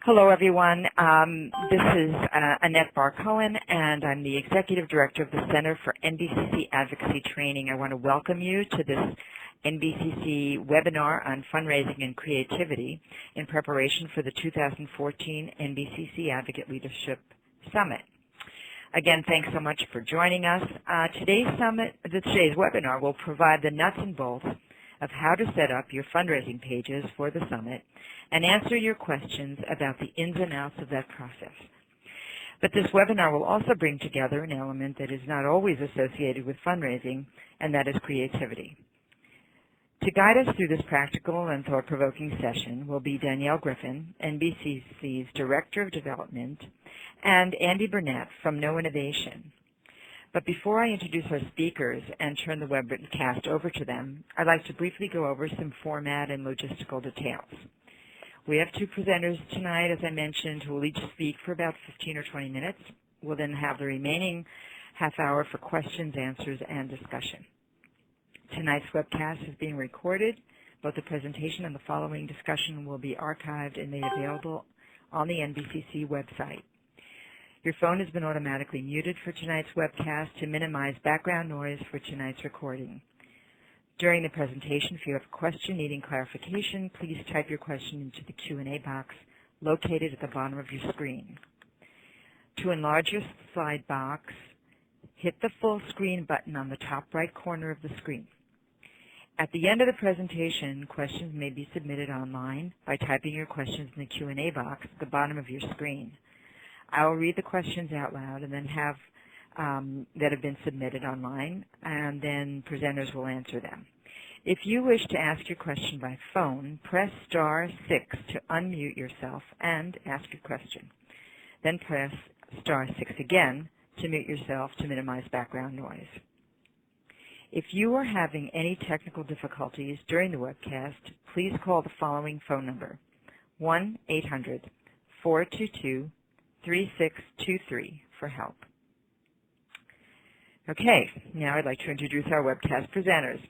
Hello, everyone. This is Annette Barr-Cohen, and I'm the Executive Director of the Center for NBCC Advocacy Training. I want to welcome you to this NBCC webinar on fundraising and creativity in preparation for the 2014 NBCC Advocate Leadership Summit. Again, thanks so much for joining us. Today's webinar will provide the nuts and bolts of how to set up your fundraising pages for the summit and answer your questions about the ins and outs of that process. But this webinar will also bring together an element that is not always associated with fundraising, and that is creativity. To guide us through this practical and thought-provoking session will be Danielle Griffin, NBCC's Director of Development, and Andy Burnett from No Innovation. But before I introduce our speakers and turn the webcast over to them, I'd like to briefly go over some format and logistical details. We have two presenters tonight, as I mentioned, who will each speak for about 15 or 20 minutes. We'll then have the remaining half hour for questions, answers, and discussion. Tonight's webcast is being recorded. Both the presentation and the following discussion will be archived and made available on the NBCC website. Your phone has been automatically muted for tonight's webcast to minimize background noise for tonight's recording. During the presentation, if you have a question needing clarification, please type your question into the Q&A box located at the bottom of your screen. To enlarge your slide box, hit the full screen button on the top right corner of the screen. At the end of the presentation, questions may be submitted online by typing your questions in the Q&A box at the bottom of your screen. I will read the questions out loud and then that have been submitted online, and then presenters will answer them. If you wish to ask your question by phone, press *6 to unmute yourself and ask your question. Then press *6 again to mute yourself to minimize background noise. If you are having any technical difficulties during the webcast, please call the following phone number, 1-800-422-3623 for help. Okay, now I'd like to introduce our webcast presenters.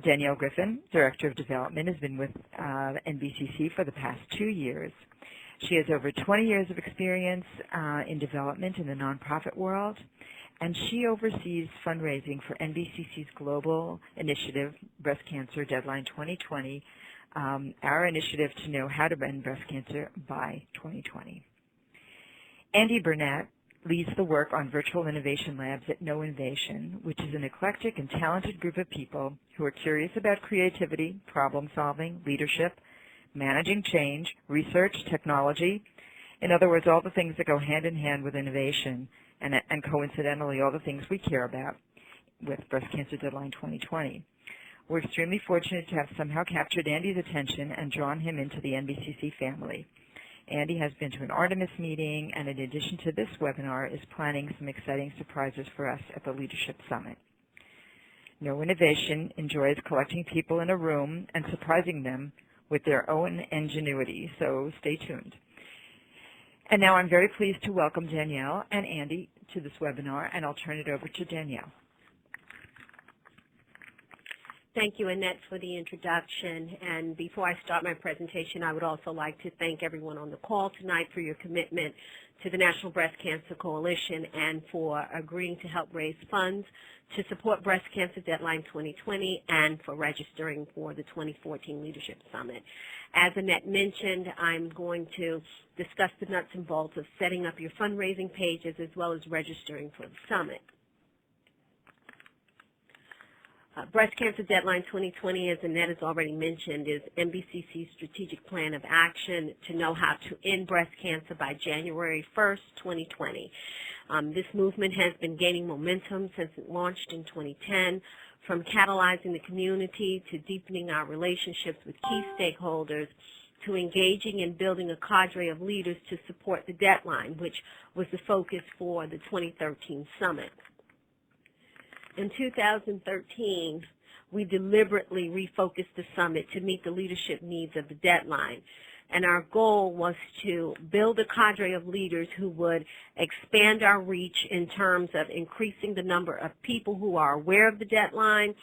Danielle Griffin, Director of Development, has been with NBCC for the past 2 years. She has over 20 years of experience in development in the nonprofit world, and she oversees fundraising for NBCC's global initiative, Breast Cancer Deadline 2020, our initiative to know how to end breast cancer by 2020. Andy Burnett leads the work on virtual innovation labs at No Innovation, which is an eclectic and talented group of people who are curious about creativity, problem solving, leadership, managing change, research, technology. In other words, all the things that go hand in hand with innovation, and coincidentally all the things we care about with Breast Cancer Deadline 2020. We're extremely fortunate to have somehow captured Andy's attention and drawn him into the NBCC family. Andy has been to an Artemis meeting, and in addition to this webinar, is planning some exciting surprises for us at the Leadership Summit. No Innovation enjoys collecting people in a room and surprising them with their own ingenuity, so stay tuned. And now I'm very pleased to welcome Danielle and Andy to this webinar, and I'll turn it over to Danielle. Thank you, Annette, for the introduction. And before I start my presentation, I would also like to thank everyone on the call tonight for your commitment to the National Breast Cancer Coalition and for agreeing to help raise funds to support Breast Cancer Deadline 2020 and for registering for the 2014 Leadership Summit. As Annette mentioned, I'm going to discuss the nuts and bolts of setting up your fundraising pages as well as registering for the summit. Breast Cancer Deadline 2020, as Annette has already mentioned, is NBCC's strategic plan of action to know how to end breast cancer by January 1st, 2020. This movement has been gaining momentum since it launched in 2010, from catalyzing the community to deepening our relationships with key stakeholders to engaging and building a cadre of leaders to support the deadline, which was the focus for the 2013 summit. In 2013, we deliberately refocused the summit to meet the leadership needs of the deadline. And our goal was to build a cadre of leaders who would expand our reach in terms of increasing the number of people who are aware of the deadline,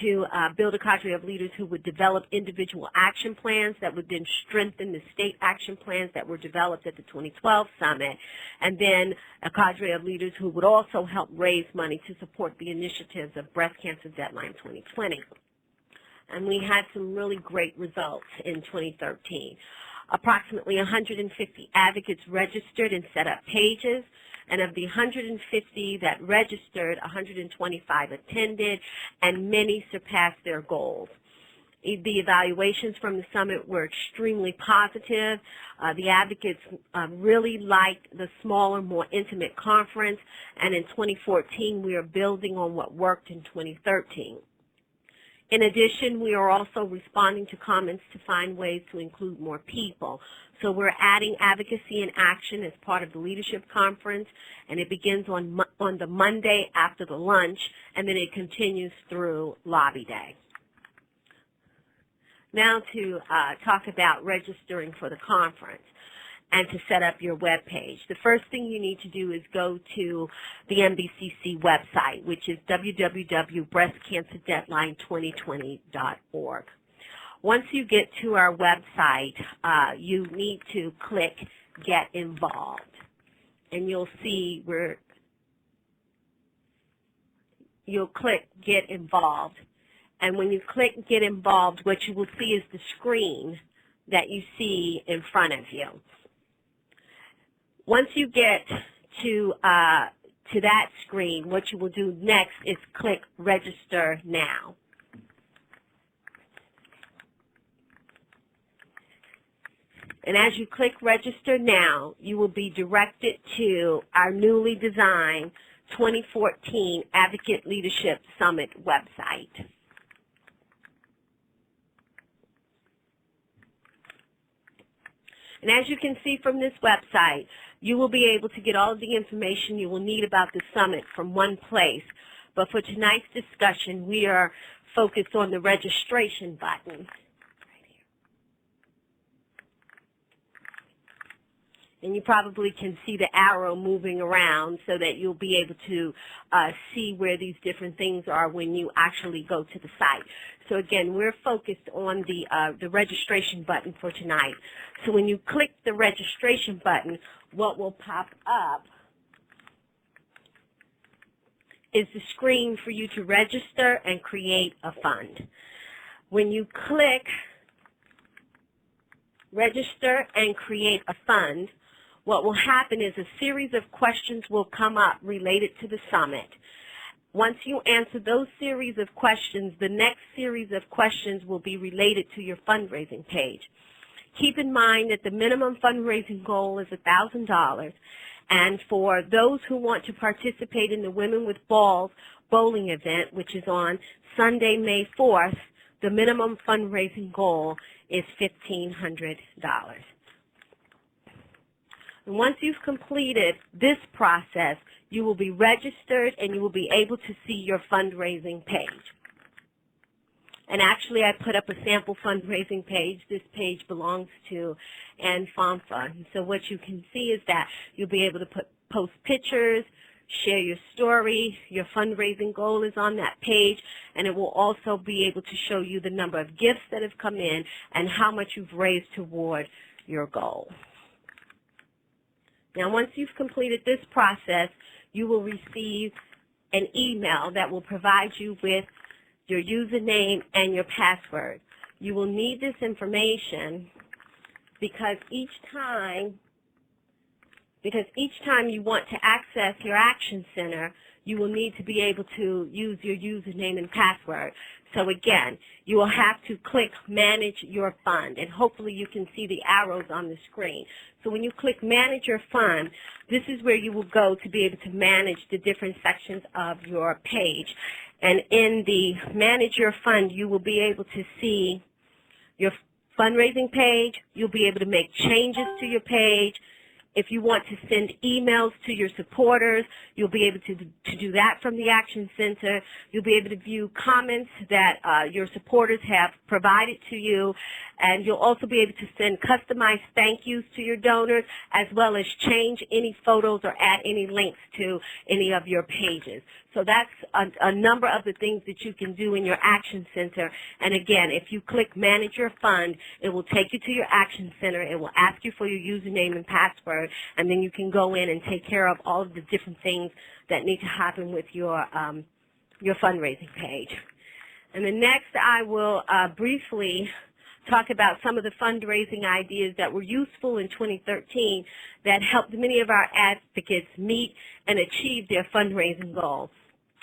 to build a cadre of leaders who would develop individual action plans that would then strengthen the state action plans that were developed at the 2012 summit, and then a cadre of leaders who would also help raise money to support the initiatives of Breast Cancer Deadline 2020. And we had some really great results in 2013. Approximately 150 advocates registered and set up pages, and of the 150 that registered, 125 attended, and many surpassed their goals. The evaluations from the summit were extremely positive. The advocates really liked the smaller, more intimate conference, and in 2014 we are building on what worked in 2013. In addition, we are also responding to comments to find ways to include more people. So we're adding advocacy and action as part of the leadership conference, and it begins on the Monday after the lunch, and then it continues through lobby day. Now to talk about registering for the conference and to set up your web page. The first thing you need to do is go to the MBCC website, which is www.breastcancerdeadline2020.org. Once you get to our website, you need to click Get Involved, and you'll see where you'll click Get Involved. And when you click Get Involved, what you will see is the screen that you see in front of you. Once you get to that screen, what you will do next is click Register Now. And as you click Register Now, you will be directed to our newly designed 2014 Advocate Leadership Summit website. And as you can see from this website, you will be able to get all of the information you will need about the summit from one place. But for tonight's discussion, we are focused on the registration button. And you probably can see the arrow moving around so that you'll be able to see where these different things are when you actually go to the site. So again, we're focused on the registration button for tonight. So when you click the registration button, what will pop up is the screen for you to register and create a fund. When you click Register and Create a Fund, what will happen is a series of questions will come up related to the summit. Once you answer those series of questions, the next series of questions will be related to your fundraising page. Keep in mind that the minimum fundraising goal is $1,000, and for those who want to participate in the Women with Balls bowling event, which is on Sunday, May 4th, the minimum fundraising goal is $1,500. And once you've completed this process, you will be registered and you will be able to see your fundraising page. And actually, I put up a sample fundraising page. This page belongs to Ann Fonfa. And so what you can see is that you'll be able to post pictures, share your story. Your fundraising goal is on that page, and it will also be able to show you the number of gifts that have come in and how much you've raised toward your goal. Now, once you've completed this process, you will receive an email that will provide you with your username and your password. You will need this information because each time you want to access your Action Center, you will need to be able to use your username and password. So again, you will have to click Manage Your Fund, and hopefully you can see the arrows on the screen. So when you click Manage Your Fund, this is where you will go to be able to manage the different sections of your page. And in the Manage Your Fund, you will be able to see your fundraising page. You'll be able to make changes to your page. If you want to send emails to your supporters, you'll be able to do that from the Action Center. You'll be able to view comments that your supporters have provided to you, and you'll also be able to send customized thank yous to your donors, as well as change any photos or add any links to any of your pages. So that's a number of the things that you can do in your Action Center. And again, if you click Manage Your Fund, it will take you to your Action Center. It will ask you for your username and password, and then you can go in and take care of all of the different things that need to happen with your fundraising page. And then next, I will briefly talk about some of the fundraising ideas that were useful in 2013 that helped many of our advocates meet and achieve their fundraising goals.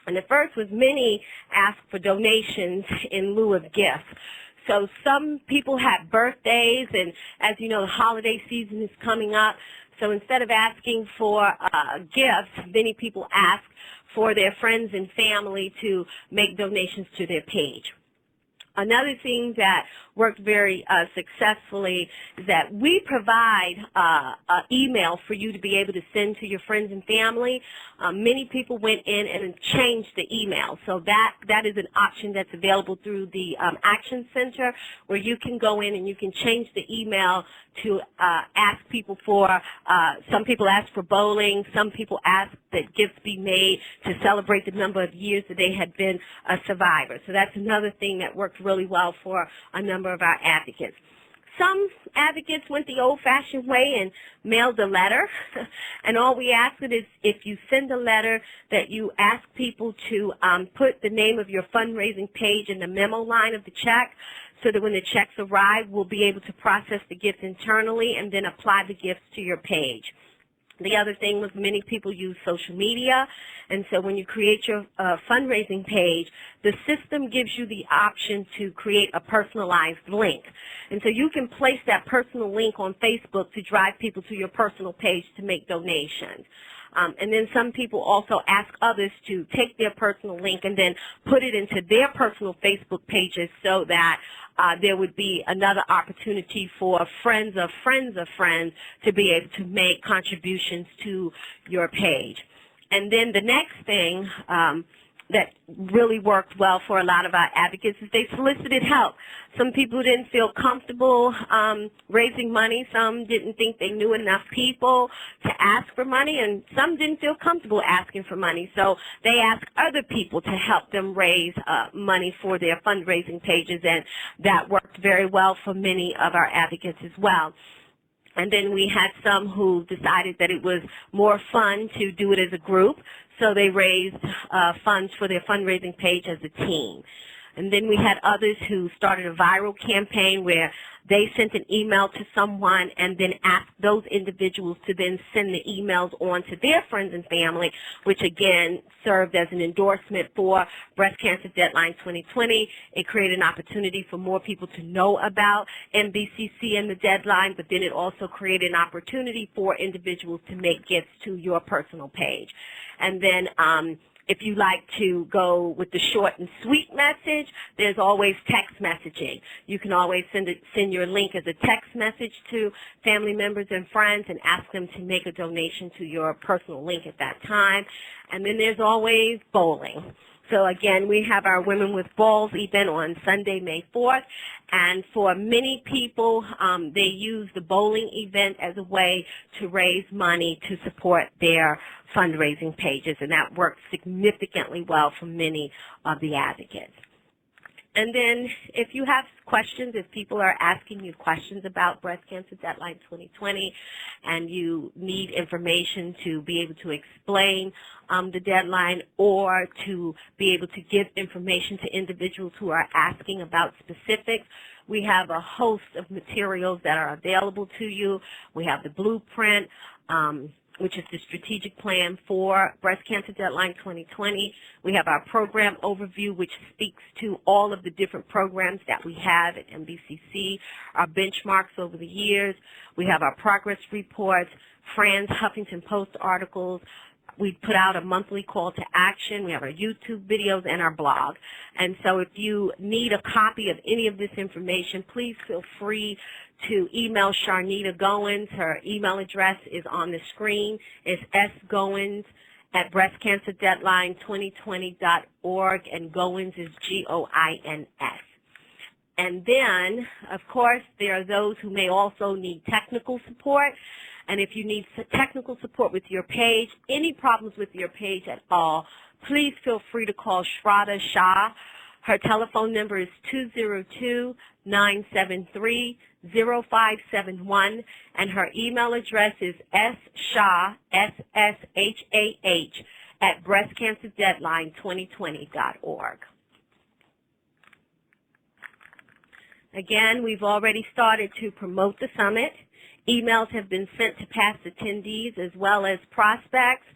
And the first was many asked for donations in lieu of gifts. So some people had birthdays, and as you know, the holiday season is coming up. So instead of asking for gifts, many people ask for their friends and family to make donations to their page. Another thing that worked very successfully is that we provide an email for you to be able to send to your friends and family. Many people went in and changed the email. So that is an option that's available through the Action Center, where you can go in and you can change the email to ask people for, some people ask for bowling, some people ask that gifts be made to celebrate the number of years that they had been a survivor. So that's another thing that worked really well for a number of our advocates. Some advocates went the old-fashioned way and mailed a letter, and all we ask is if you send a letter that you ask people to put the name of your fundraising page in the memo line of the check, so that when the checks arrive, we'll be able to process the gifts internally and then apply the gifts to your page. The other thing was many people use social media, and so when you create your fundraising page, the system gives you the option to create a personalized link. And so you can place that personal link on Facebook to drive people to your personal page to make donations. And then some people also ask others to take their personal link and then put it into their personal Facebook pages, so that there would be another opportunity for friends of friends of friends to be able to make contributions to your page. And then the next thing that really worked well for a lot of our advocates is they solicited help. Some people didn't feel comfortable raising money. Some didn't think they knew enough people to ask for money, and some didn't feel comfortable asking for money. So they asked other people to help them raise money for their fundraising pages, and that worked very well for many of our advocates as well. And then we had some who decided that it was more fun to do it as a group, so they raised funds for their fundraising page as a team. And then we had others who started a viral campaign where they sent an email to someone and then asked those individuals to then send the emails on to their friends and family, which again served as an endorsement for Breast Cancer Deadline 2020. It created an opportunity for more people to know about MBCC and the deadline, but then it also created an opportunity for individuals to make gifts to your personal page. And then if you like to go with the short and sweet message, there's always text messaging. You can always send your link as a text message to family members and friends and ask them to make a donation to your personal link at that time. And then there's always bowling. So again, we have our Women with Balls event on Sunday, May 4th, and for many people, they use the bowling event as a way to raise money to support their fundraising pages, and that works significantly well for many of the advocates. And then if you have questions, if people are asking you questions about Breast Cancer Deadline 2020 and you need information to be able to explain the deadline or to be able to give information to individuals who are asking about specifics, we have a host of materials that are available to you. We have the blueprint, which is the strategic plan for Breast Cancer Deadline 2020. We have our program overview, which speaks to all of the different programs that we have at MBCC, our benchmarks over the years. We have our progress reports, Fran's Huffington Post articles. We put out a monthly call to action. We have our YouTube videos and our blog. And so if you need a copy of any of this information, please feel free to email Sharnita Goins. Her email address is on the screen. It's sgoins@breastcancerdeadline2020.org, and Goins is Goins. And then, of course, there are those who may also need technical support. And if you need technical support with your page, any problems with your page at all, please feel free to call Shraddha Shah. Her telephone number is 202-973-0571, and her email address is sshah, SSHAH, @breastcancerdeadline2020.org. Again, we've already started to promote the summit. Emails have been sent to past attendees as well as prospects.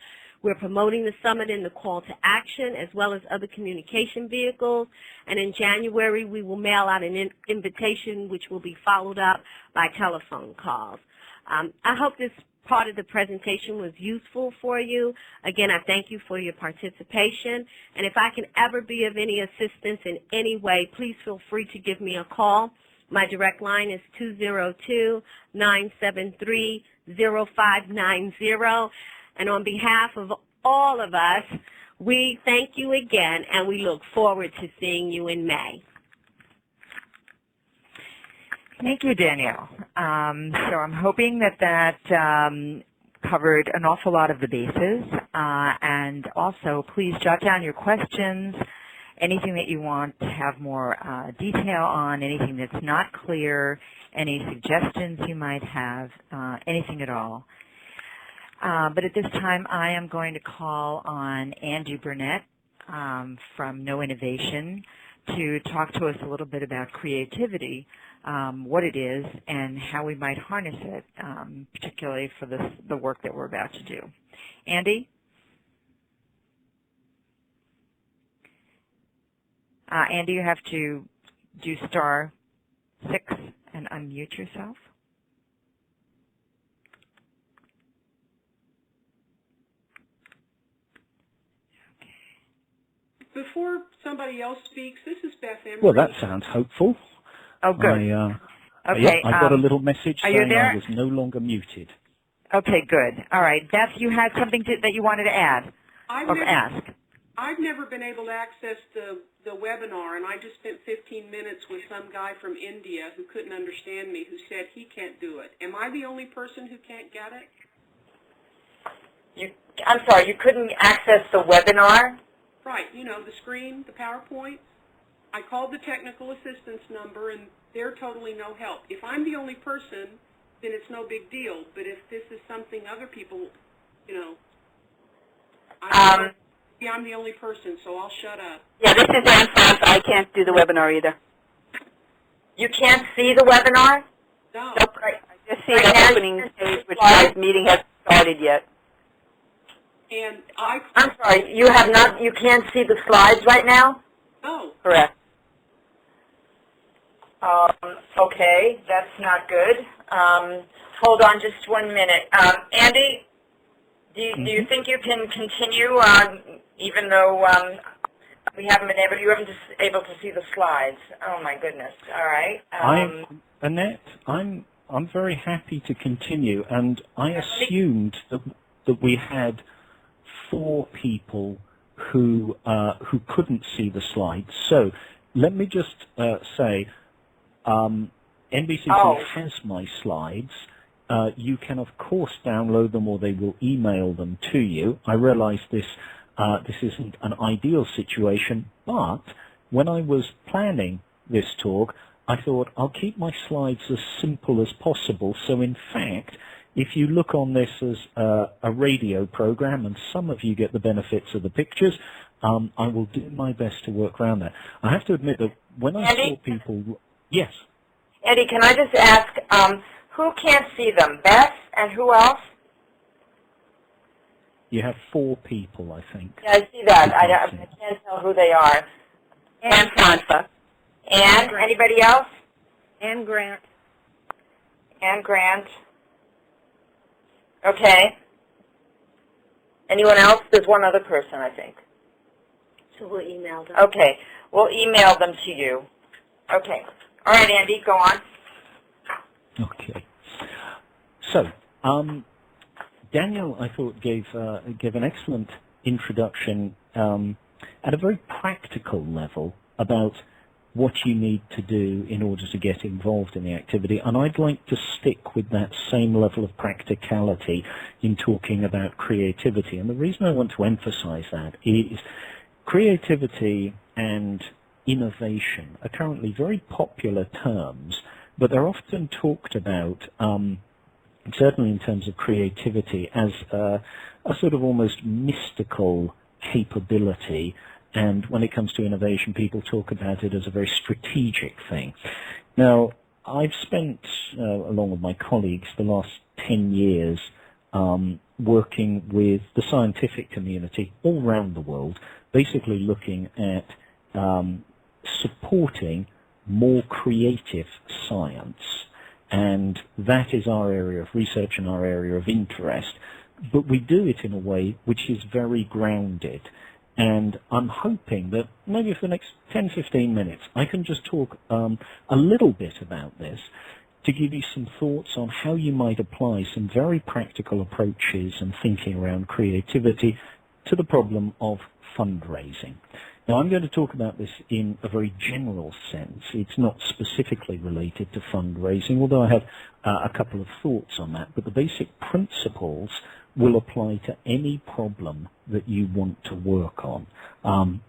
We're promoting the summit in the call to action as well as other communication vehicles. And in January, we will mail out an invitation which will be followed up by telephone calls. I hope this part of the presentation was useful for you. Again, I thank you for your participation. And if I can ever be of any assistance in any way, please feel free to give me a call. My direct line is 202-973-0590. And on behalf of all of us, we thank you again, and we look forward to seeing you in May. Thank you, Danielle. So I'm hoping that covered an awful lot of the bases. And also, please jot down your questions, anything that you want to have more detail on, anything that's not clear, any suggestions you might have, anything at all. But at this time, I am going to call on Andy Burnett from No Innovation to talk to us a little bit about creativity, what it is, and how we might harness it, particularly for the work that we're about to do. Andy? Andy, you have to do *6 and unmute yourself. Before somebody else speaks, this is Beth Emery. Well, that sounds hopeful. Oh, good. Okay. I got a little message saying there? I was no longer muted. Okay, good. All right. Beth, you had something that you wanted to add or ask. I've never been able to access the webinar, and I just spent 15 minutes with some guy from India who couldn't understand me, who said he can't do it. Am I the only person who can't get it? I'm sorry, you couldn't access the webinar? Right, you know, the screen, the PowerPoint. I called the technical assistance number, and they're totally no help. If I'm the only person, then it's no big deal. But if this is something other people, you know, I'm the only person, so I'll shut up. Yeah, this is Ann France. I can't do the webinar either. You can't see the webinar? No. Nope. I just see the opening page, which says meeting hasn't started yet. And I'm sorry, you can't see the slides right now? No. Correct. Okay, that's not good. Hold on just 1 minute. Andy, do you think you can continue even though you haven't been able to see the slides? Oh my goodness. All right. Annette, I'm very happy to continue, and I assumed that we had 4 people who couldn't see the slides. So let me just say, NBCC has my slides. You can, of course, download them, or they will email them to you. I realize this isn't an ideal situation, but when I was planning this talk, I thought I'll keep my slides as simple as possible. So in fact, if you look on this as a radio program, and some of you get the benefits of the pictures, I will do my best to work around that. I have to admit that when I saw people... Yes? Eddie, can I just ask, who can't see them? Beth and who else? You have 4 people, I think. Yeah, I see that. I can't tell who they are. Ann Franfa. And anybody else? Ann Grant. Ann Grant. Okay. Anyone else? There's one other person, I think. So we'll email them. Okay. We'll email them to you. Okay. All right, Andy, go on. Okay. So, Daniel, I thought, gave an excellent introduction at a very practical level about what you need to do in order to get involved in the activity. And I'd like to stick with that same level of practicality in talking about creativity. And the reason I want to emphasize that is creativity and innovation are currently very popular terms, but they're often talked about, certainly in terms of creativity, as a sort of almost mystical capability. And when it comes to innovation, people talk about it as a very strategic thing. Now, I've spent, along with my colleagues, the last 10 years working with the scientific community all around the world, basically looking at supporting more creative science. And that is our area of research and our area of interest. But we do it in a way which is very grounded. And I'm hoping that maybe for the next 10, 15 minutes, I can just talk a little bit about this to give you some thoughts on how you might apply some very practical approaches and thinking around creativity to the problem of fundraising. Now, I'm going to talk about this in a very general sense. It's not specifically related to fundraising, although I have a couple of thoughts on that. But the basic principles will apply to any problem that you want to work on.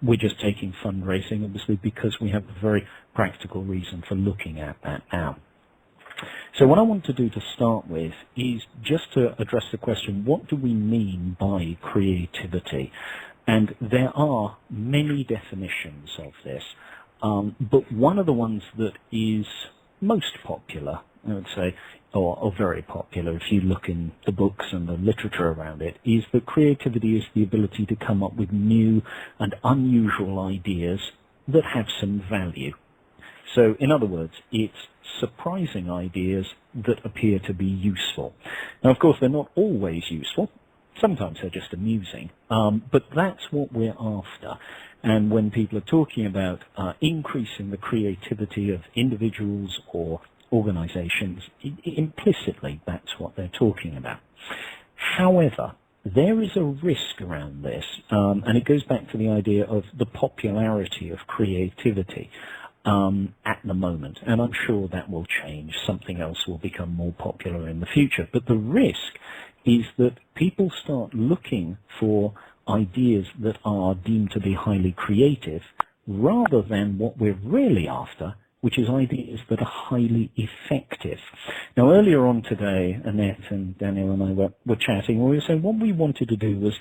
We're just taking fundraising, obviously, because we have a very practical reason for looking at that now. So what I want to do to start with is just to address the question, what do we mean by creativity? And there are many definitions of this, but one of the ones that is most popular, I would say, or very popular if you look in the books and the literature around it, is that creativity is the ability to come up with new and unusual ideas that have some value. So, in other words, it's surprising ideas that appear to be useful. Now, of course, they're not always useful. Sometimes they're just amusing, but that's what we're after. And when people are talking about increasing the creativity of individuals or organizations, implicitly that's what they're talking about. However, there is a risk around this, and it goes back to the idea of the popularity of creativity at the moment. And I'm sure that will change. Something else will become more popular in the future. But the risk is that people start looking for ideas that are deemed to be highly creative rather than what we're really after, which is ideas that are highly effective. Now, earlier on today, Annette and Daniel and I were chatting, and we were saying what we wanted to do was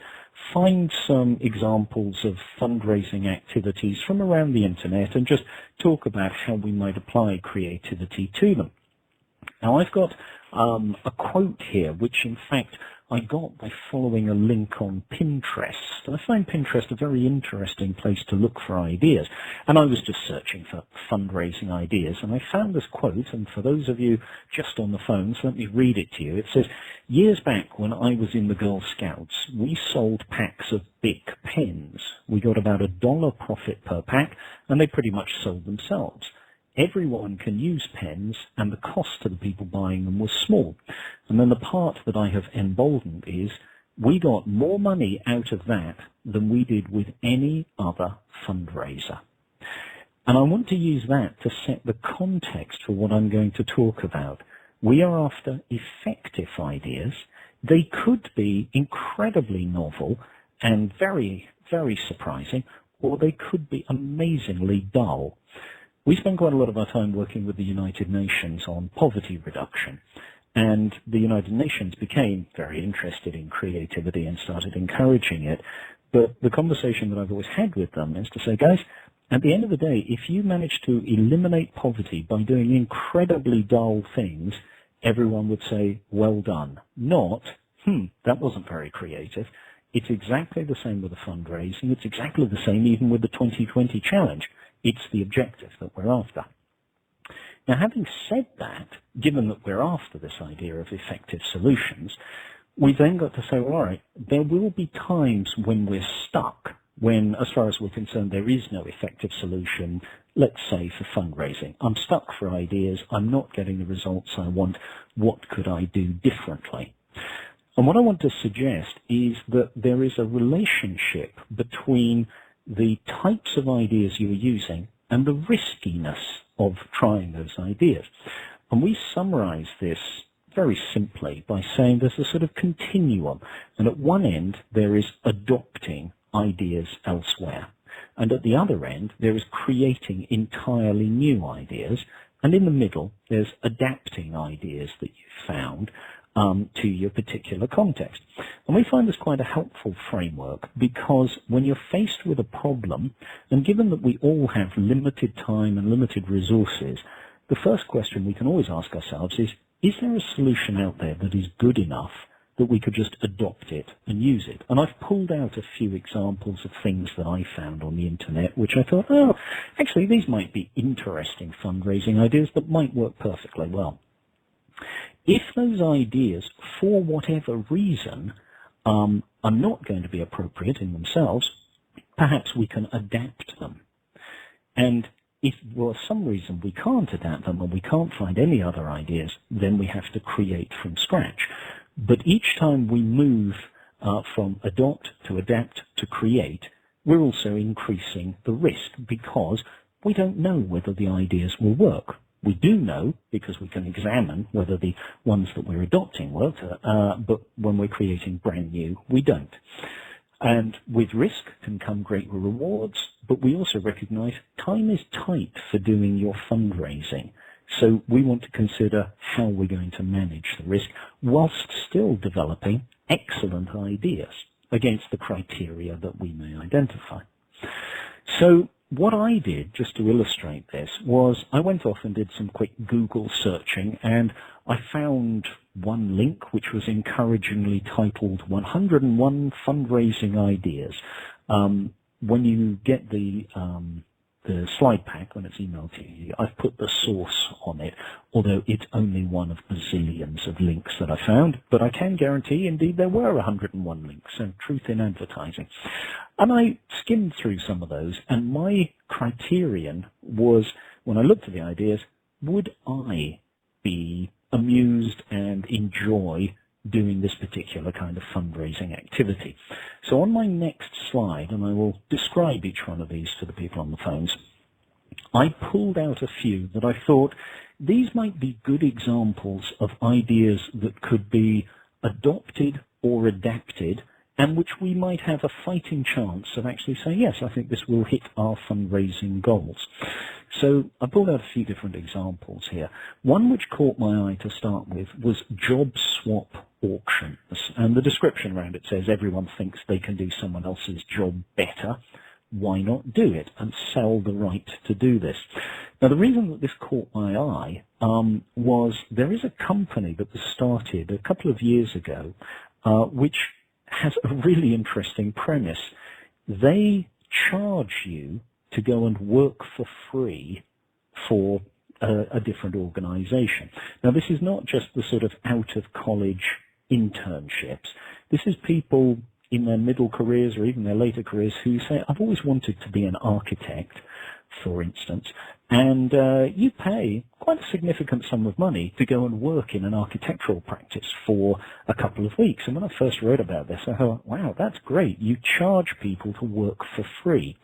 find some examples of fundraising activities from around the internet and just talk about how we might apply creativity to them. Now, I've got a quote here, which in fact I got by following a link on Pinterest. I find Pinterest a very interesting place to look for ideas. And I was just searching for fundraising ideas, and I found this quote, and for those of you just on the phones, let me read it to you. It says, "Years back when I was in the Girl Scouts, we sold packs of Bic pens. We got about $1 profit per pack, and they pretty much sold themselves. Everyone can use pens, and the cost to the people buying them was small." And then the part that I have emboldened is, we got more money out of that than we did with any other fundraiser. And I want to use that to set the context for what I'm going to talk about. We are after effective ideas. They could be incredibly novel and very, very surprising, or they could be amazingly dull. We spend quite a lot of our time working with the United Nations on poverty reduction, and the United Nations became very interested in creativity and started encouraging it. But the conversation that I've always had with them is to say, guys, at the end of the day, if you manage to eliminate poverty by doing incredibly dull things, everyone would say, well done. Not, that wasn't very creative. It's exactly the same with the fundraising. It's exactly the same even with the 2020 challenge. It's the objective that we're after. Now, having said that, given that we're after this idea of effective solutions, we then got to say, well, all right, there will be times when we're stuck when, as far as we're concerned, there is no effective solution, let's say for fundraising. I'm stuck for ideas, I'm not getting the results I want, what could I do differently? And what I want to suggest is that there is a relationship between the types of ideas you're using and the riskiness of trying those ideas. And we summarize this very simply by saying there's a sort of continuum, and at one end there is adopting ideas elsewhere, and at the other end there is creating entirely new ideas, and in the middle there's adapting ideas that you've found to your particular context. And we find this quite a helpful framework because when you're faced with a problem, and given that we all have limited time and limited resources, the first question we can always ask ourselves is there a solution out there that is good enough that we could just adopt it and use it? And I've pulled out a few examples of things that I found on the internet, which I thought, oh, actually these might be interesting fundraising ideas that might work perfectly well. If those ideas, for whatever reason, are not going to be appropriate in themselves, perhaps we can adapt them. And if for some reason we can't adapt them and we can't find any other ideas, then we have to create from scratch. But each time we move from adopt to adapt to create, we're also increasing the risk because we don't know whether the ideas will work. We do know because we can examine whether the ones that we're adopting work, but when we're creating brand new, we don't. And with risk can come great rewards, but we also recognize time is tight for doing your fundraising. So we want to consider how we're going to manage the risk whilst still developing excellent ideas against the criteria that we may identify. So what I did, just to illustrate this, was I went off and did some quick Google searching, and I found one link which was encouragingly titled 101 Fundraising Ideas. When you get the slide pack, when it's emailed to you, I've put the source on it, although it's only one of bazillions of links that I found, but I can guarantee indeed there were 101 links, so truth in advertising. And I skimmed through some of those, and my criterion was, when I looked at the ideas, would I be amused and enjoy doing this particular kind of fundraising activity? So on my next slide, and I will describe each one of these to the people on the phones, I pulled out a few that I thought these might be good examples of ideas that could be adopted or adapted, and which we might have a fighting chance of actually saying, yes, I think this will hit our fundraising goals. So I pulled out a few different examples here. One which caught my eye to start with was job swap auctions. And the description around it says everyone thinks they can do someone else's job better. Why not do it and sell the right to do this? Now, the reason that this caught my eye was there is a company that was started a couple of years ago which has a really interesting premise. They charge you to go and work for free for a different organization. Now, this is not just the sort of out-of-college internships. This is people in their middle careers or even their later careers who say, I've always wanted to be an architect, for instance, and you pay quite a significant sum of money to go and work in an architectural practice for a couple of weeks. And when I first read about this, I thought, wow, that's great. You charge people to work for free.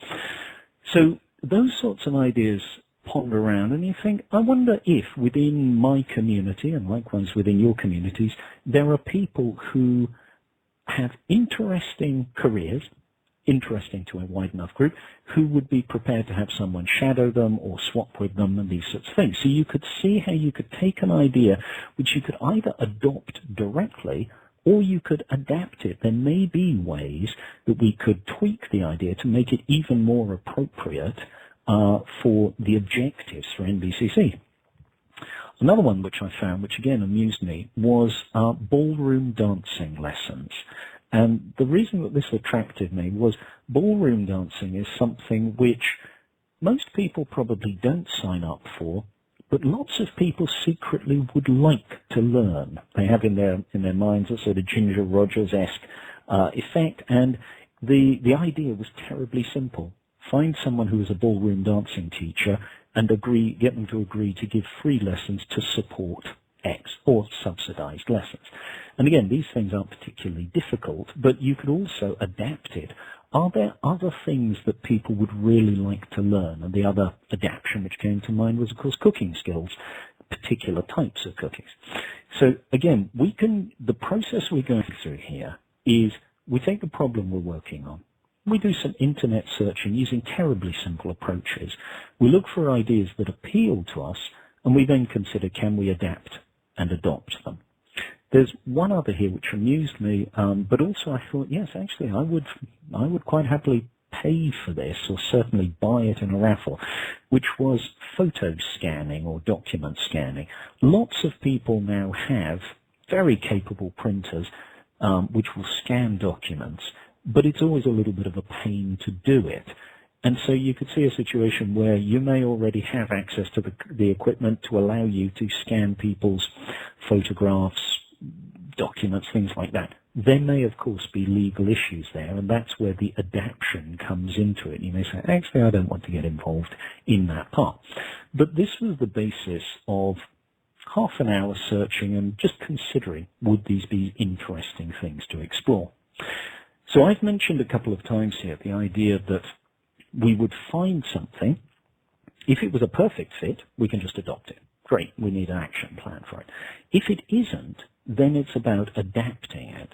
So those sorts of ideas ponder around, and you think, I wonder if within my community, and likewise within your communities, there are people who have interesting careers, interesting to a wide enough group, who would be prepared to have someone shadow them or swap with them and these sorts of things. So you could see how you could take an idea which you could either adopt directly or you could adapt it. There may be ways that we could tweak the idea to make it even more appropriate for the objectives for NBCC. Another one which I found, which again amused me, was ballroom dancing lessons. And the reason that this attracted me was ballroom dancing is something which most people probably don't sign up for, but lots of people secretly would like to learn. They have in their minds a sort of Ginger Rogers-esque effect, and the idea was terribly simple. Find someone who is a ballroom dancing teacher and get them to agree to give free lessons to support X or subsidized lessons. And again, these things aren't particularly difficult, but you could also adapt it. Are there other things that people would really like to learn? And the other adaptation which came to mind was, of course, cooking skills, particular types of cookies. So again, the process we're going through here is we take the problem we're working on. We do some internet searching using terribly simple approaches. We look for ideas that appeal to us, and we then consider, can we adapt and adopt them? There's one other here which amused me, but also I thought, yes, actually, I would quite happily pay for this, or certainly buy it in a raffle, which was photo scanning or document scanning. Lots of people now have very capable printers which will scan documents, but it's always a little bit of a pain to do it. And so you could see a situation where you may already have access to the equipment to allow you to scan people's photographs, documents, things like that. There may, of course, be legal issues there, and that's where the adaptation comes into it. You may say, actually, I don't want to get involved in that part. But this was the basis of half an hour searching and just considering, would these be interesting things to explore? So I've mentioned a couple of times here the idea that we would find something. If it was a perfect fit, we can just adopt it. Great, we need an action plan for it. If it isn't, then it's about adapting it.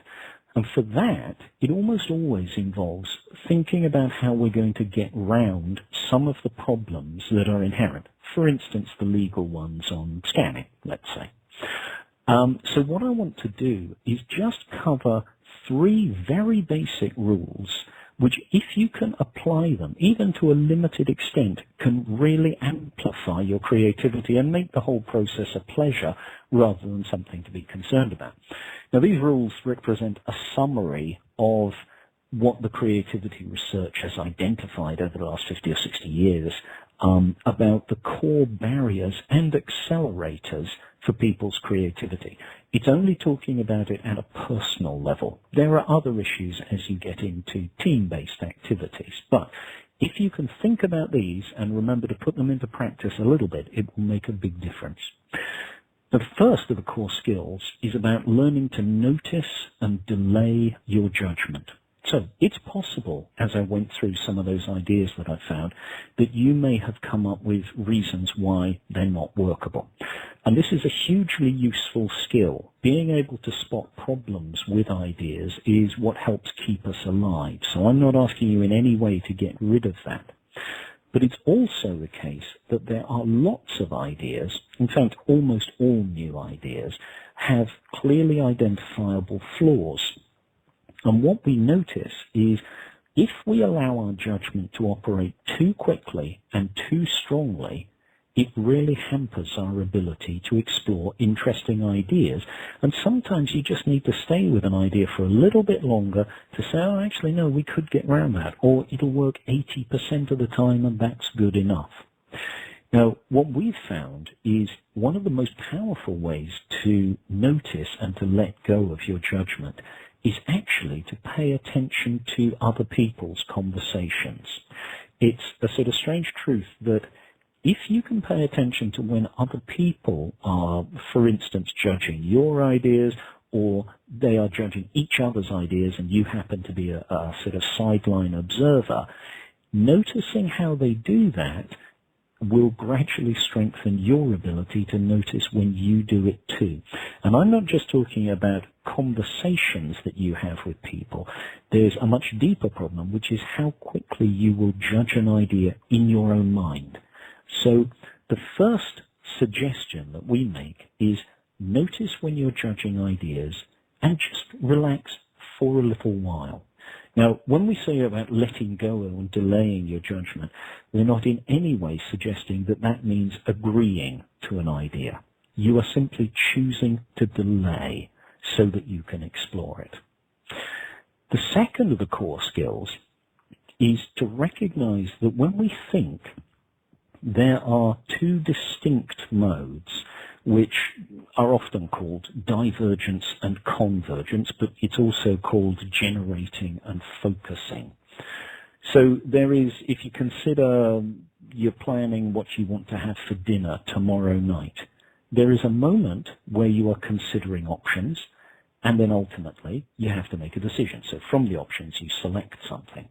And for that, it almost always involves thinking about how we're going to get round some of the problems that are inherent. For instance, the legal ones on scanning, let's say. So what I want to do is just cover 3 very basic rules which, if you can apply them, even to a limited extent, can really amplify your creativity and make the whole process a pleasure rather than something to be concerned about. Now, these rules represent a summary of what the creativity research has identified over the last 50 or 60 years about the core barriers and accelerators for people's creativity. It's only talking about it at a personal level. There are other issues as you get into team-based activities, but if you can think about these and remember to put them into practice a little bit, it will make a big difference. The first of the core skills is about learning to notice and delay your judgment. So it's possible, as I went through some of those ideas that I found, that you may have come up with reasons why they're not workable. And this is a hugely useful skill. Being able to spot problems with ideas is what helps keep us alive. So I'm not asking you in any way to get rid of that. But it's also the case that there are lots of ideas, in fact almost all new ideas, have clearly identifiable flaws. And what we notice is if we allow our judgment to operate too quickly and too strongly, it really hampers our ability to explore interesting ideas. And sometimes you just need to stay with an idea for a little bit longer to say, oh, actually, no, we could get around that. Or it'll work 80% of the time, and that's good enough. Now, what we've found is one of the most powerful ways to notice and to let go of your judgment is actually to pay attention to other people's conversations. It's a sort of strange truth that if you can pay attention to when other people are, for instance, judging your ideas, or they are judging each other's ideas and you happen to be a sort of sideline observer, noticing how they do that will gradually strengthen your ability to notice when you do it too. And I'm not just talking about conversations that you have with people. There's a much deeper problem, which is how quickly you will judge an idea in your own mind. So the first suggestion that we make is notice when you're judging ideas and just relax for a little while. Now, when we say about letting go and delaying your judgment, we're not in any way suggesting that that means agreeing to an idea. You are simply choosing to delay so that you can explore it. The second of the core skills is to recognize that when we think, there are 2 distinct modes. which are often called divergence and convergence, but it's also called generating and focusing. So there is, if you consider you're planning what you want to have for dinner tomorrow night, there is a moment where you are considering options, and then ultimately you have to make a decision. So from the options you select something.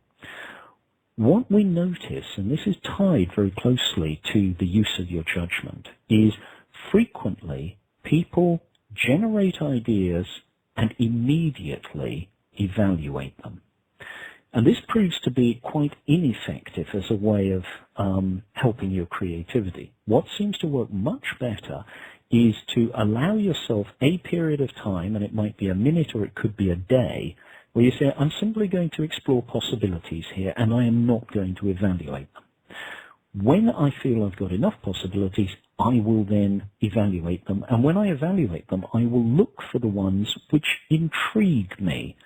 What we notice, and this is tied very closely to the use of your judgment, is frequently people generate ideas and immediately evaluate them. And this proves to be quite ineffective as a way of helping your creativity. What seems to work much better is to allow yourself a period of time, and it might be a minute or it could be a day, where you say, I'm simply going to explore possibilities here and I am not going to evaluate them. When I feel I've got enough possibilities, I will then evaluate them. And when I evaluate them, I will look for the ones which intrigue me.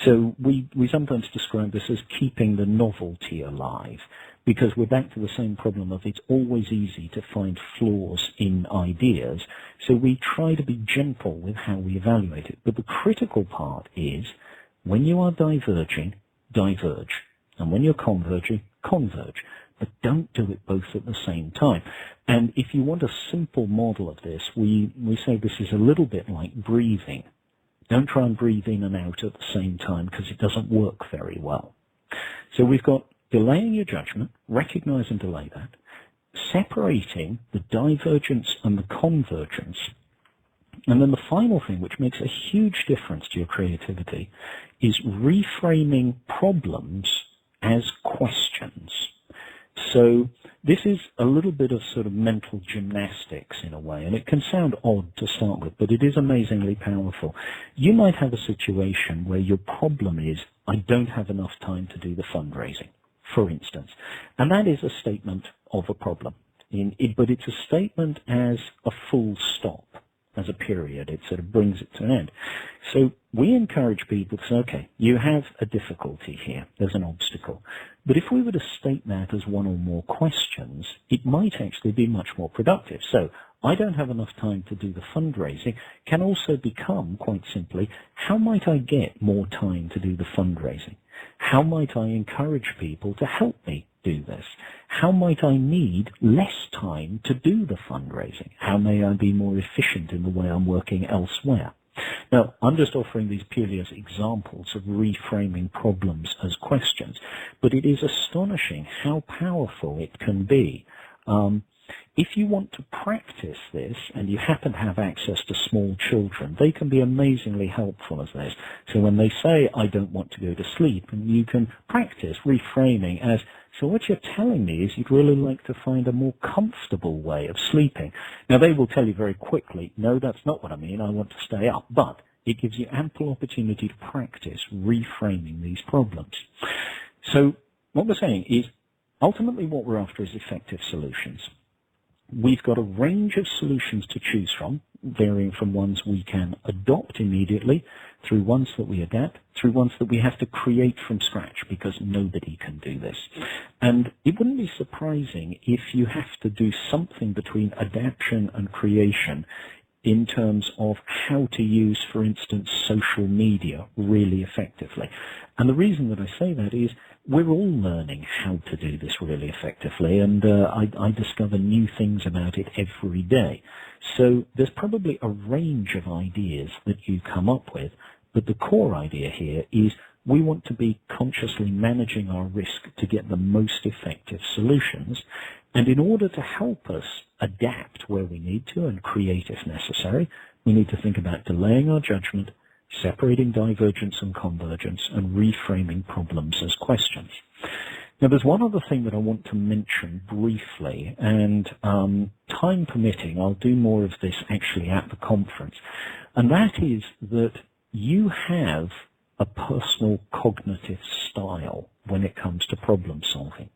So we sometimes describe this as keeping the novelty alive, because we're back to the same problem of it's always easy to find flaws in ideas. So we try to be gentle with how we evaluate it. But the critical part is when you are diverging, diverge. And when you're converging, converge. But don't do it both at the same time. And if you want a simple model of this, we say this is a little bit like breathing. Don't try and breathe in and out at the same time because it doesn't work very well. So we've got delaying your judgment, recognize and delay that, separating the divergence and the convergence. And then the final thing, which makes a huge difference to your creativity, is reframing problems as questions. So this is a little bit of sort of mental gymnastics in a way, and it can sound odd to start with, but it is amazingly powerful. You might have a situation where your problem is, I don't have enough time to do the fundraising, for instance. And that is a statement of a problem. But it's a statement as a full stop, as a period. It sort of brings it to an end. So we encourage people to say, okay, you have a difficulty here. There's an obstacle. But if we were to state that as one or more questions, it might actually be much more productive. So I don't have enough time to do the fundraising can also become, quite simply, how might I get more time to do the fundraising? How might I encourage people to help me do this? How might I need less time to do the fundraising? How may I be more efficient in the way I'm working elsewhere? Now, I'm just offering these purely as examples of reframing problems as questions, but it is astonishing how powerful it can be. If you want to practice this, and you happen to have access to small children, they can be amazingly helpful as this. So when they say, I don't want to go to sleep, and you can practice reframing as, so what you're telling me is you'd really like to find a more comfortable way of sleeping. Now, they will tell you very quickly, no, that's not what I mean, I want to stay up. But it gives you ample opportunity to practice reframing these problems. So what we're saying is, ultimately what we're after is effective solutions. We've got a range of solutions to choose from, varying from ones we can adopt immediately, through ones that we adapt, through ones that we have to create from scratch, because nobody can do this. And it wouldn't be surprising if you have to do something between adaptation and creation in terms of how to use, for instance, social media really effectively. And the reason that I say that is we're all learning how to do this really effectively, and I discover new things about it every day. So there's probably a range of ideas that you come up with, but the core idea here is we want to be consciously managing our risk to get the most effective solutions. And in order to help us adapt where we need to and create if necessary, we need to think about delaying our judgment, separating divergence and convergence, and reframing problems as questions. Now, there's one other thing that I want to mention briefly, and time permitting, I'll do more of this actually at the conference, and that is that you have a personal cognitive style when it comes to problem solving.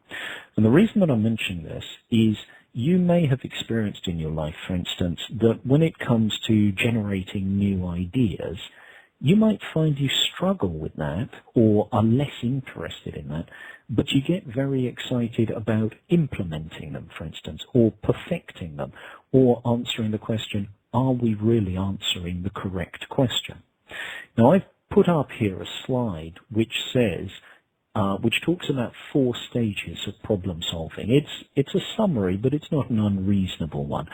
And the reason that I'm mentioning this is you may have experienced in your life, for instance, that when it comes to generating new ideas, you might find you struggle with that or are less interested in that but you get very excited about implementing them, for instance, or perfecting them, or answering the question, are we really answering the correct question? Now, I've put up here a slide which says, which talks about 4 stages of problem solving. It's a summary, but it's not an unreasonable one.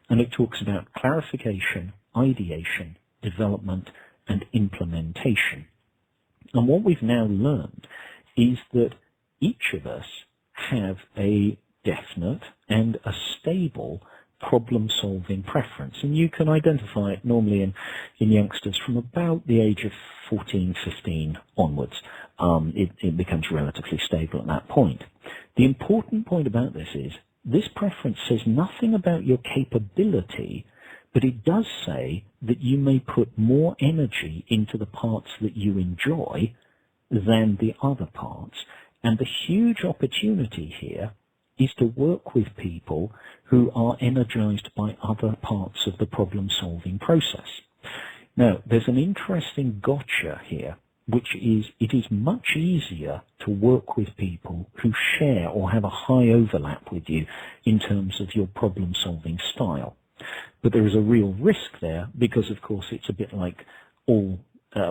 And it talks about clarification, ideation, development, and implementation. And what we've now learned is that each of us have a definite and a stable problem-solving preference. And you can identify it normally in youngsters from about the age of 14, 15 onwards. It becomes relatively stable at that point. The important point about this is this preference says nothing about your capability, but it does say that you may put more energy into the parts that you enjoy than the other parts. And the huge opportunity here is to work with people who are energized by other parts of the problem-solving process. Now, there's an interesting gotcha here, which is it is much easier to work with people who share or have a high overlap with you in terms of your problem-solving style. But there is a real risk there because, of course, it's a bit like all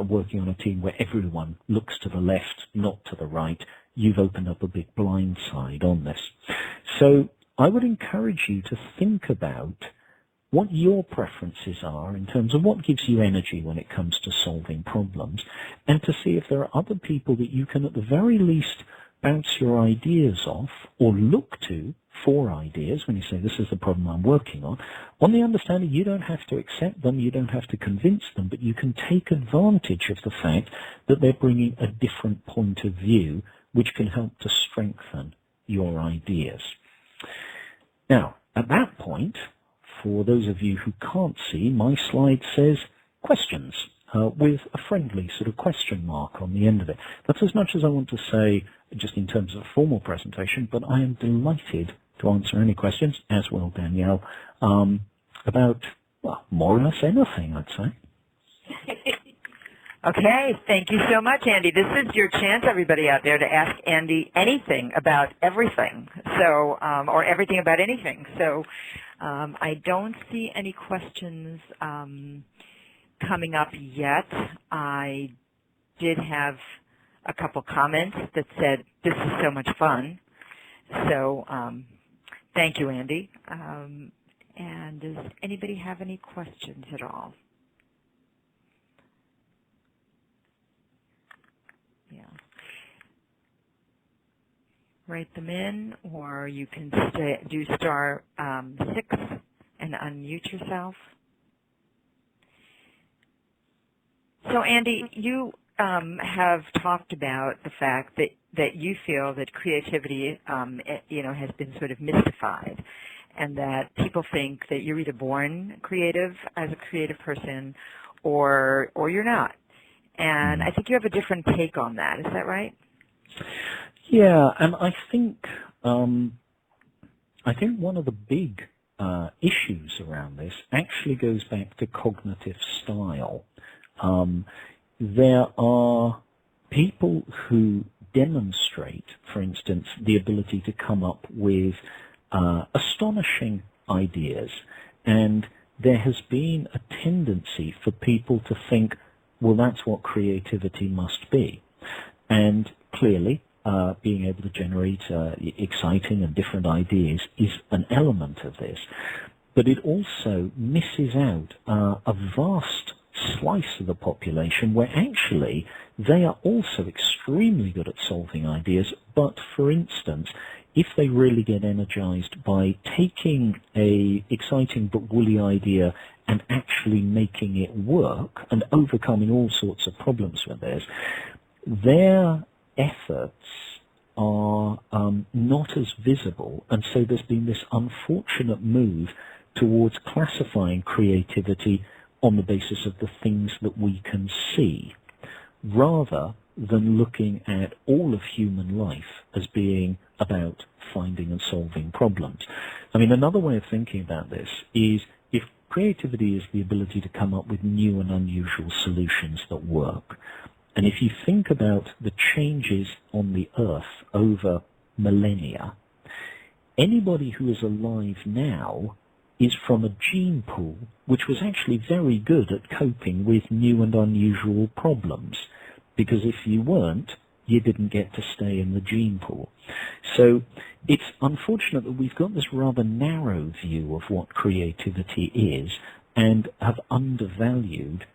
working on a team where everyone looks to the left, not to the right. You've opened up a big blind side on this. So I would encourage you to think about what your preferences are in terms of what gives you energy when it comes to solving problems, and to see if there are other people that you can at the very least bounce your ideas off or look to for ideas when you say, this is the problem I'm working on the understanding you don't have to accept them, you don't have to convince them, but you can take advantage of the fact that they're bringing a different point of view which can help to strengthen your ideas. Now, at that point, for those of you who can't see, my slide says questions with a friendly sort of question mark on the end of it. That's as much as I want to say just in terms of a formal presentation, but I am delighted to answer any questions, as will Danielle, about, well, more or less anything, I'd say. Okay, thank you so much, Andy. This is your chance, everybody out there, to ask Andy anything about everything, so or everything about anything. So I don't see any questions coming up yet. I did have a couple comments that said, this is so much fun. So thank you, Andy. And does anybody have any questions at all? Yeah. Write them in, or you can do star 6 and unmute yourself. So, Andy, you have talked about the fact that you feel that creativity, has been sort of mystified, and that people think that you're either born creative as a creative person, or you're not. And I think you have a different take on that. Is that right? Yeah, and I think one of the big issues around this actually goes back to cognitive style. There are people who demonstrate, for instance, the ability to come up with astonishing ideas, and there has been a tendency for people to think, well, that's what creativity must be. And clearly, being able to generate exciting and different ideas is an element of this. But it also misses out a vast slice of the population where actually they are also extremely good at solving ideas, but for instance, if they really get energized by taking a exciting but woolly idea and actually making it work and overcoming all sorts of problems with this, their efforts are not as visible, and so there's been this unfortunate move towards classifying creativity on the basis of the things that we can see, rather than looking at all of human life as being about finding and solving problems. I mean, another way of thinking about this is if creativity is the ability to come up with new and unusual solutions that work, And if you think about the changes on the Earth over millennia, anybody who is alive now is from a gene pool which was actually very good at coping with new and unusual problems. Because if you weren't, you didn't get to stay in the gene pool. So it's unfortunate that we've got this rather narrow view of what creativity is and have undervalued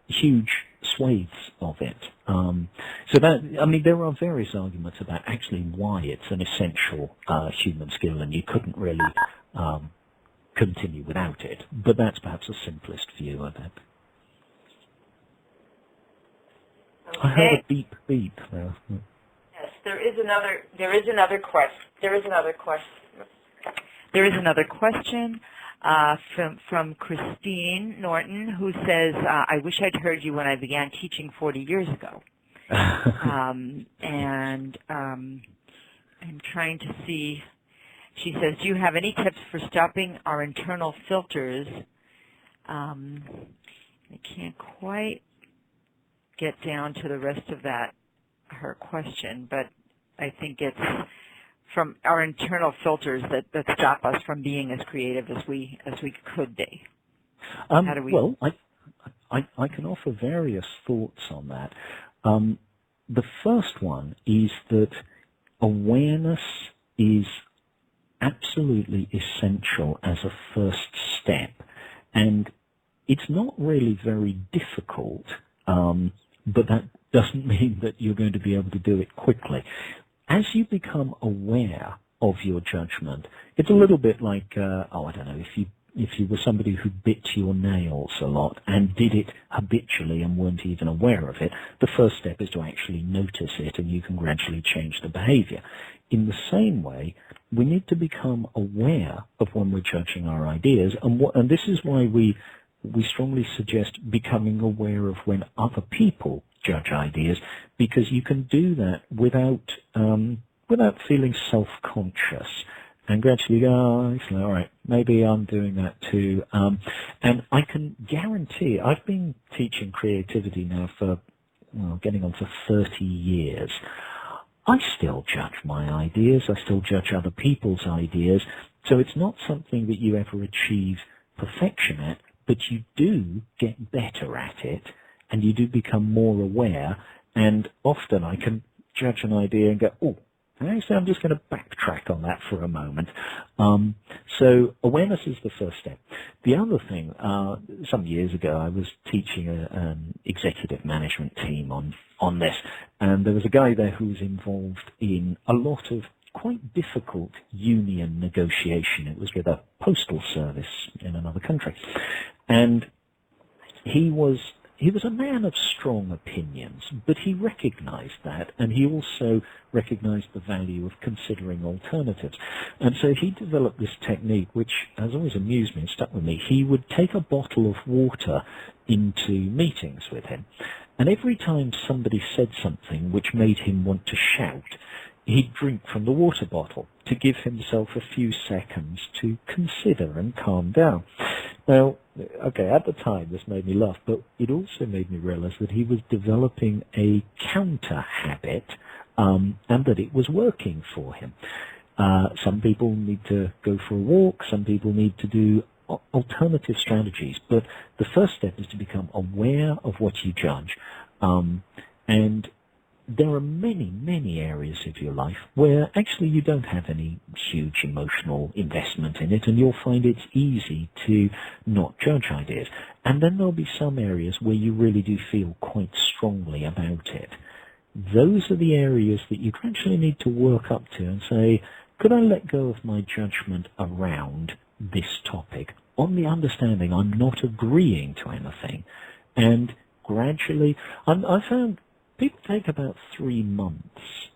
huge swathes of it. So that, I mean, there are various arguments about actually why it's an essential human skill and you couldn't really continue without it. But that's perhaps the simplest view of it. Okay. I heard a beep beep there. Yes, there is another question. There is another question from Christine Norton, who says, I wish I'd heard you when I began teaching 40 years ago. And I'm trying to see, she says, do you have any tips for stopping our internal filters? I can't quite get down to the rest of that, her question, but I think it's from our internal filters that stop us from being as creative as we could be. How do we? Well, I can offer various thoughts on that. The first one is that awareness is absolutely essential as a first step, and it's not really very difficult, but that doesn't mean that you're going to be able to do it quickly. As you become aware of your judgment, it's a little bit like, I don't know, if you were somebody who bit your nails a lot and did it habitually and weren't even aware of it, the first step is to actually notice it and you can gradually change the behavior. In the same way, we need to become aware of when we're judging our ideas, and this is why we strongly suggest becoming aware of when other people judge ideas, because you can do that without feeling self-conscious and gradually go, oh, all right, maybe I'm doing that too. And I can guarantee, I've been teaching creativity now for, getting on for 30 years. I still judge my ideas. I still judge other people's ideas. So it's not something that you ever achieve perfection at, but you do get better at it, and you do become more aware. And often I can judge an idea and go, oh, actually I'm just going to backtrack on that for a moment. So awareness is the first step. The other thing, some years ago I was teaching an executive management team on this, and there was a guy there who was involved in a lot of quite difficult union negotiation. It was with a postal service in another country. And he was a man of strong opinions, but he recognized that, and he also recognized the value of considering alternatives. And so he developed this technique, which has always amused me and stuck with me. He would take a bottle of water into meetings with him, and every time somebody said something which made him want to shout, he'd drink from the water bottle to give himself a few seconds to consider and calm down. Now, okay, at the time this made me laugh, but it also made me realize that he was developing a counter habit, and that it was working for him. Some people need to go for a walk, some people need to do alternative strategies, but the first step is to become aware of what you judge, and there are many, many areas of your life where actually you don't have any huge emotional investment in it, and you'll find it's easy to not judge ideas. And then there'll be some areas where you really do feel quite strongly about it. Those are the areas that you gradually need to work up to and say, could I let go of my judgment around this topic on the understanding I'm not agreeing to anything? And gradually, I found people take about 3 months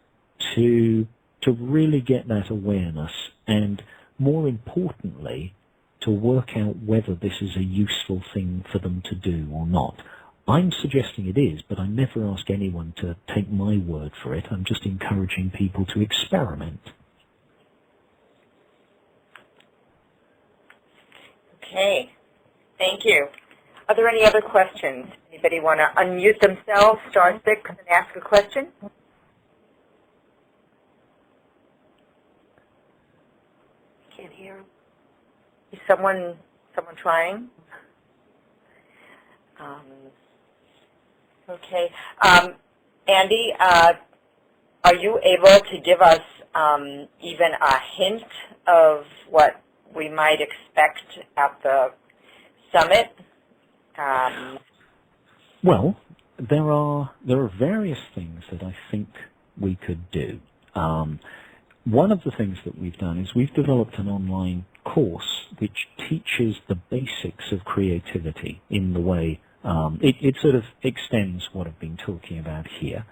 to really get that awareness, and more importantly, to work out whether this is a useful thing for them to do or not. I'm suggesting it is, but I never ask anyone to take my word for it. I'm just encouraging people to experiment. Okay, thank you. Are there any other questions? Anybody want to unmute themselves, star 6, and ask a question? Can't hear him. Is someone trying? Okay. Andy, are you able to give us even a hint of what we might expect at the summit? Well, there are various things that I think we could do. One of the things that we've done is we've developed an online course which teaches the basics of creativity in the way it sort of extends what I've been talking about here.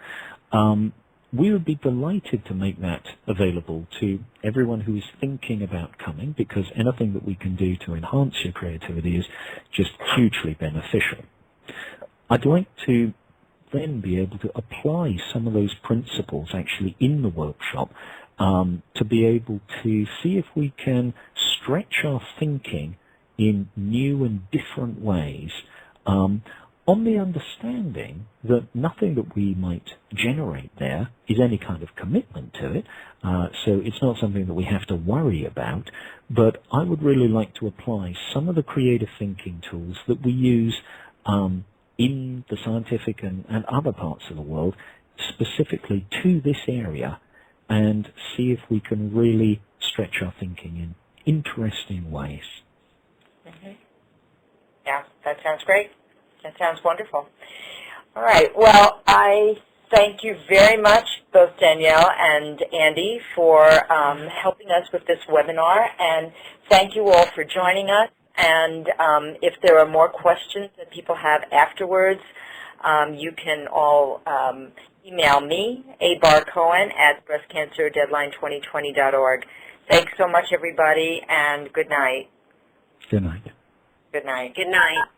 We would be delighted to make that available to everyone who is thinking about coming, because anything that we can do to enhance your creativity is just hugely beneficial. I'd like to then be able to apply some of those principles actually in the workshop to be able to see if we can stretch our thinking in new and different ways, on the understanding that nothing that we might generate there is any kind of commitment to it, so it's not something that we have to worry about, but I would really like to apply some of the creative thinking tools that we use in the scientific and other parts of the world specifically to this area, and see if we can really stretch our thinking in interesting ways. Mm-hmm. Yeah, that sounds great. That sounds wonderful. All right. Well, I thank you very much, both Danielle and Andy, for helping us with this webinar, and thank you all for joining us. And if there are more questions that people have afterwards, you can all email me, abarcohen@breastcancerdeadline2020.org. Thanks so much, everybody, and good night. Good night. Good night. Good night.